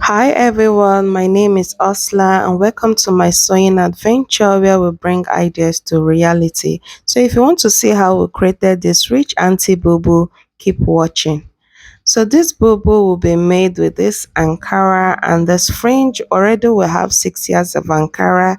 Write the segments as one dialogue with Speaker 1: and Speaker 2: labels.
Speaker 1: Hi everyone, my name is Ursula and welcome to my sewing adventure where we bring ideas to reality. So if you want to see how we created this rich anti boo, keep watching. So this BUBU will be made with this ankara and this fringe. Already we have 6 years of ankara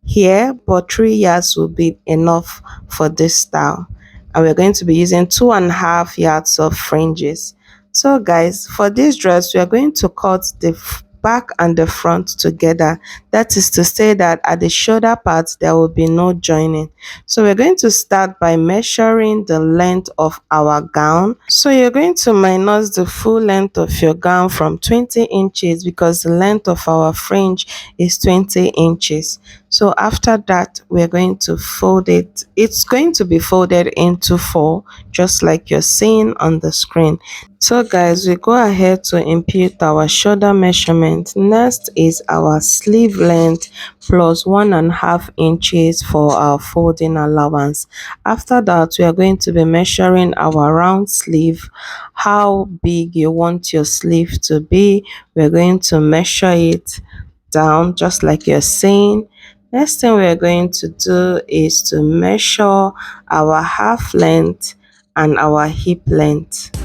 Speaker 1: here, but 3 years will be enough for this style. And we're going to be using 2.5 yards of fringes. So guys, for this dress, we are going to cut the back and the front together. That is to say that at the shoulder part, there will be no joining. So we're going to start by measuring the length of our gown. So you're going to minus the full length of your gown from 20 inches because the length of our fringe is 20 inches. So after that, we're going to fold it. It's going to be folded into four, just like you're seeing on the screen. So guys, we go ahead to impute our shoulder measurement. Next is our sleeve length plus 1.5 inches for our folding allowance. After that, we are going to be measuring our round sleeve, how big you want your sleeve to be. We're going to measure it down just like you're saying. Next thing we're going to do is to measure our half length and our hip length.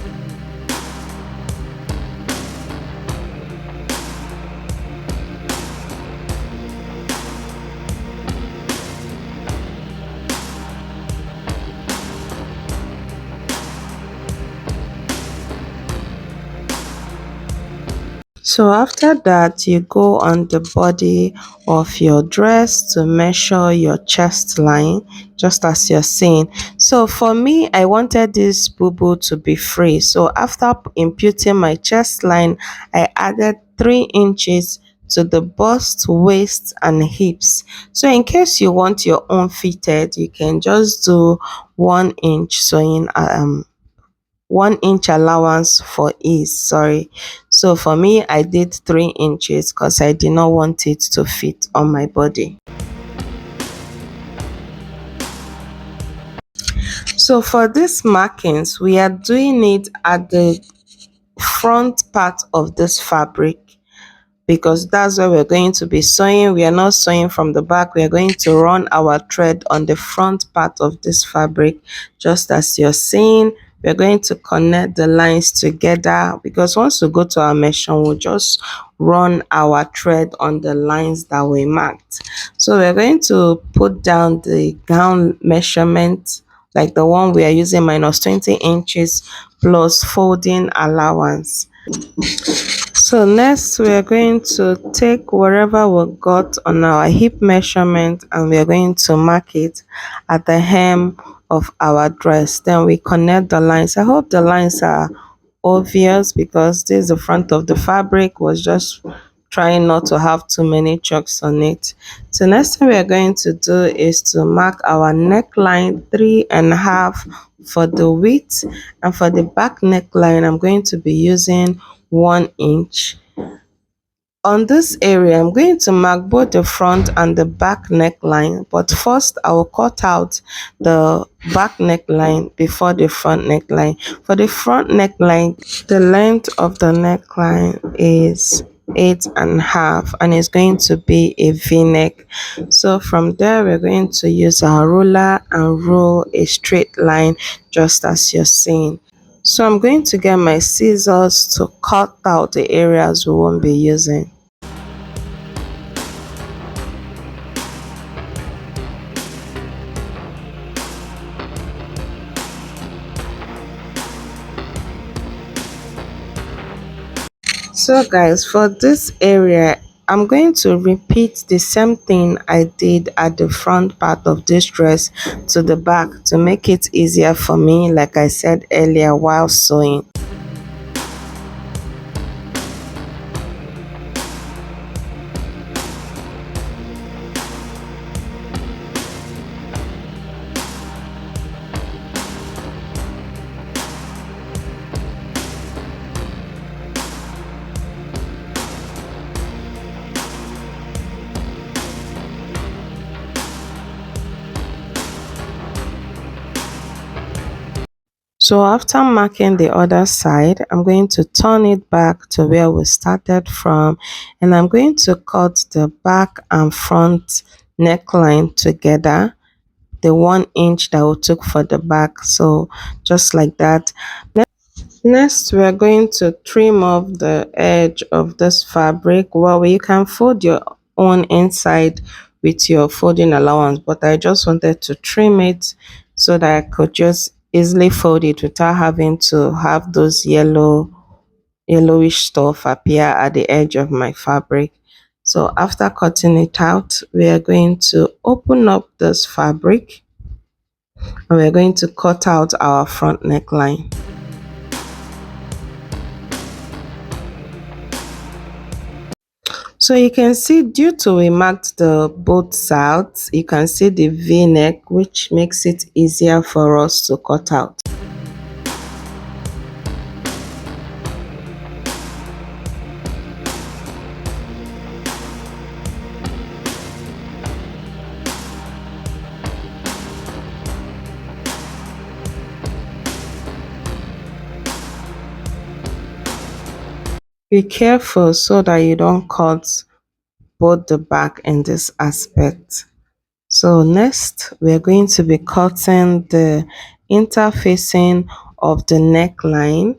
Speaker 1: So after that, you go on the body of your dress to measure your chest line, just as you're seeing. So for me, I wanted this boo to be free. So after imputing my chest line, I added 3 inches to the bust, waist and hips. So in case you want your own fitted, you can just do 1 inch sewing 1 inch allowance for ease, sorry. So for me, I did 3 inches because I did not want it to fit on my body. So for these markings, we are doing it at the front part of this fabric because that's where we're going to be sewing. We are not sewing from the back. We are going to run our thread on the front part of this fabric, just as you're seeing. We're going to connect the lines together because once we go to our measurement, we'll just run our thread on the lines that we marked. So we're going to put down the gown measurement, like the one we are using, minus 20 inches plus folding allowance. So next we are going to take whatever we got on our hip measurement and we are going to mark it at the hem of our dress. Then we connect the lines. I hope the lines are obvious because this is the front of the fabric. Was just trying not to have too many chokes on it. So next thing we are going to do is to mark our neckline 3.5 for the width, and for the back neckline I'm going to be using 1 inch. On this area, I'm going to mark both the front and the back neckline, but first I will cut out the back neckline before the front neckline. For the front neckline, the length of the neckline is 8.5 and it's going to be a v-neck. So from there, we're going to use our ruler and roll a straight line just as you're seeing. So I'm going to get my scissors to cut out the areas we won't be using. So guys, for this area, I'm going to repeat the same thing I did at the front part of this dress to the back to make it easier for me, like I said earlier while sewing. So after marking the other side, I'm going to turn it back to where we started from, and I'm going to cut the back and front neckline together, the 1 inch that we took for the back. So just like that. Next, we are going to trim off the edge of this fabric. Well, you can fold your own inside with your folding allowance, but I just wanted to trim it so that I could just easily fold it without having to have those yellowish stuff appear at the edge of my fabric. So after cutting it out, we are going to open up this fabric and we're going to cut out our front neckline. So you can see, due to we marked the both sides, you can see the v-neck, which makes it easier for us to cut out. Be careful so that you don't cut both the back and this aspect. So next, we're going to be cutting the interfacing of the neckline.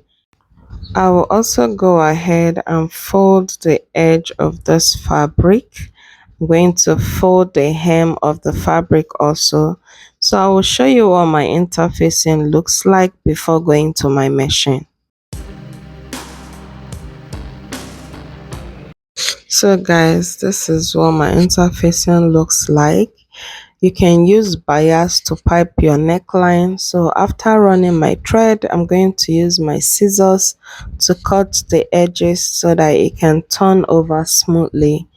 Speaker 1: I will also go ahead and fold the edge of this fabric. I'm going to fold the hem of the fabric also. So I will show you what my interfacing looks like before going to my machine. So guys, this is what my interfacing looks like. You can use bias to pipe your neckline. So after running my thread, I'm going to use my scissors to cut the edges so that it can turn over smoothly.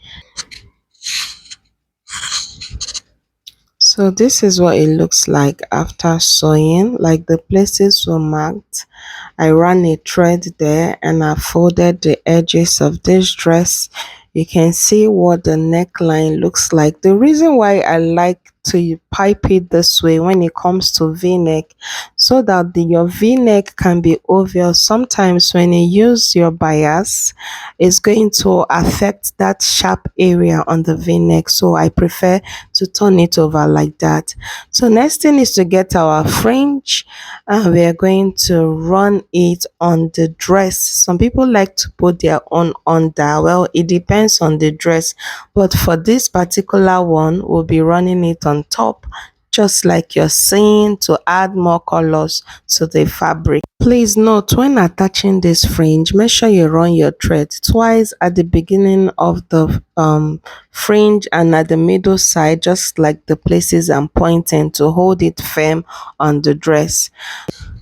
Speaker 1: So this is what it looks like after sewing. Like, the places were marked, I ran a thread there and I folded the edges of this dress. You can see what the neckline looks like. The reason why I like to pipe it this way when it comes to v-neck, so that your v-neck can be obvious. Sometimes when you use your bias, it's going to affect that sharp area on the v-neck, so I prefer to turn it over like that. So next thing is to get our fringe, and we are going to run it on the dress. Some people like to put their own under. Well, it depends on the dress, but for this particular one, we'll be running it on top, just like you're seeing, to add more colors to the fabric. Please note, when attaching this fringe, make sure you run your thread twice at the beginning of the fringe and at the middle side, just like the places I'm pointing, to hold it firm on the dress.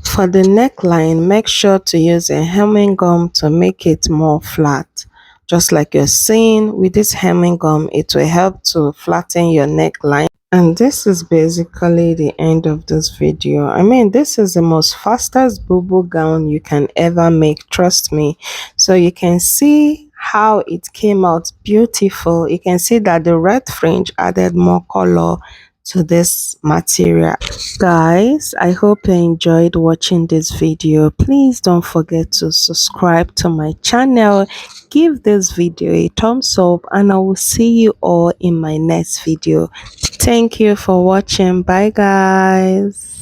Speaker 1: For the neckline, make sure to use a hemming gum to make it more flat. Just like you're seeing, with this hemming gum, it will help to flatten your neckline. And this is basically the end of this video. I mean, this is the most fastest BUBU gown you can ever make, trust me. So you can see how it came out beautiful. You can see that the red fringe added more color to this material. Guys, I hope you enjoyed watching this video. Please don't forget to subscribe to my channel, give this video a thumbs up, and I will see you all in my next video. Thank you for watching. Bye guys.